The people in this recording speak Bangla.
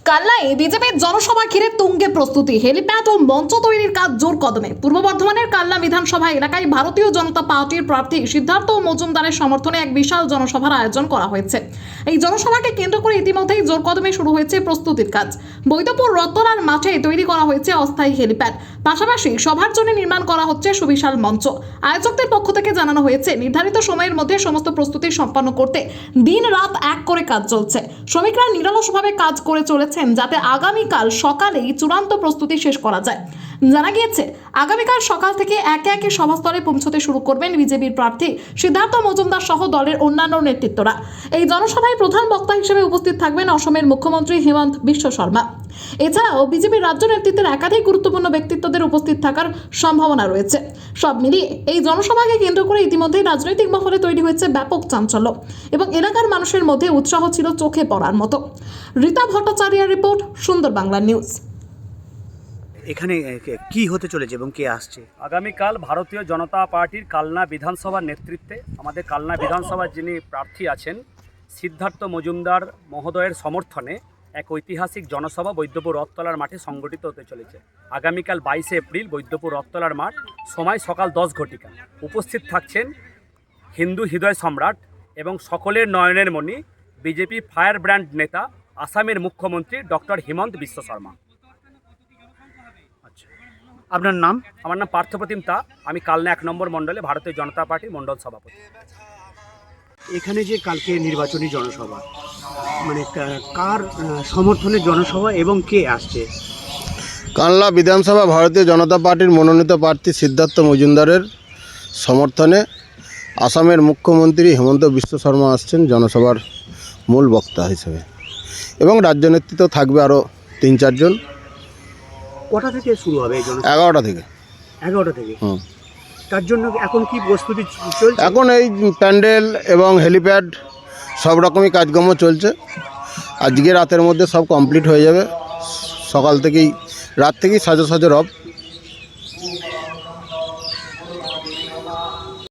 কাল্লায় বিজেপির জনসভা ঘিরে তুঙ্গে প্রস্তুতি, হেলিপ্যাড ও মঞ্চ তৈরির কাজ জোর কদমে। পূর্ব বর্ধমানের কাল্লা বিধানসভা এলাকায় ভারতীয় জনতা পার্টির প্রার্থী সিদ্ধার্থ মজুমদারের সমর্থনে এক বিশাল জনসভার আয়োজন করা হয়েছে। এই জনসভাকে কেন্দ্র করে ইতিমধ্যেই জোর কদমে শুরু হয়েছে প্রস্তুতির কাজ। বৈদ্যপুর রত্তলার মাঠে তৈরি করা হয়েছে অস্থায়ী হেলিপ্যাড, পাশাপাশি সভার জন্য নির্মাণ করা হচ্ছে সুবিশাল মঞ্চ। আয়োজকদের পক্ষ থেকে জানানো হয়েছে নির্ধারিত সময়ের মধ্যে সমস্ত প্রস্তুতি সম্পন্ন করতে দিন রাত এক করে কাজ চলছে। শ্রমিকরা নিরলসভাবে কাজ করে চলেছেন যাতে আগামীকাল সকালেই চূড়ান্ত প্রস্তুতি শেষ করা যায়। জানা গিয়েছে আগামীকাল সকাল থেকে একে একে সভাস্থলে পৌঁছতে শুরু করবেন বিজেপির প্রার্থী সিদ্ধার্থ মজুমদার সহ দলের অন্যান্য নেতৃত্বরা। এই জনসভায় প্রধান বক্তা হিসেবে উপস্থিত থাকবেন অসমের মুখ্যমন্ত্রী হিমন্ত বিশ্ব শর্মা। এছাড়াও বিজেপির রাজ্য নেতৃত্বের একাধিক গুরুত্বপূর্ণ ব্যক্তিত্বদের উপস্থিত থাকার সম্ভাবনা রয়েছে। সব মিলিয়ে এই জনসভাকে কেন্দ্র করে ইতিমধ্যেই রাজনৈতিক মহলে তৈরি হয়েছে ব্যাপক চাঞ্চল্য এবং এলাকার মানুষের মধ্যে উৎসাহ ছিল চোখে পড়ার মতো। রীতা ভট্টাচার্যের রিপোর্ট, সুন্দর বাংলা নিউজ। এখানে কি হতে চলেছে এবং কে আসছে? আগামীকাল ভারতীয় জনতা পার্টির কালনা বিধানসভার নেতৃত্বে আমাদের কালনা বিধানসভার যিনি প্রার্থী আছেন সিদ্ধার্থ মজুমদার মহোদয়ের সমর্থনে এক ঐতিহাসিক জনসভা বৈদ্যপুর রথতলার মাঠে সংগঠিত হতে চলেছে। আগামীকাল 22 এপ্রিল বৈদ্যপুর রথতলার মাঠ, সময় সকাল 10 ঘটিকা। উপস্থিত থাকছেন হিন্দু হৃদয় সম্রাট এবং সকলের নয়নের মণি বিজেপি ফায়ার ব্র্যান্ড নেতা আসামের মুখ্যমন্ত্রী ডক্টর হিমন্ত বিশ্ব শর্মা। আপনার নাম? আমার নাম পার্থপ্রতিম তা, আমি কালনা 1 নম্বর মণ্ডলে ভারতীয় জনতা পার্টি মণ্ডল সভাপতি। এখানে যে কালকে নির্বাচনী জনসভা, মানে কার সমর্থনের জনসভা এবং কে আসছে? কানলা বিধানসভা ভারতীয় জনতা পার্টির মনোনীত প্রার্থী সিদ্ধার্থ মজুমদারের সমর্থনে আসামের মুখ্যমন্ত্রী হিমন্ত বিশ্ব শর্মা আসছেন জনসভার মূল বক্তা হিসেবে, এবং রাজ্য নেতৃত্ব থাকবে আরও 3-4 জন। কটা থেকে শুরু হবে এই জনসভা? 11টা থেকে। 11টা থেকে। তার জন্য এখন কি প্রস্তুতি চলছে? এখন এই প্যান্ডেল এবং হেলিপ্যাড সব রকমই কাজকর্ম চলছে। আজকে রাতের মধ্যে সব কমপ্লিট হয়ে যাবে। সকাল থেকেই রাত থেকেই সাজো রব।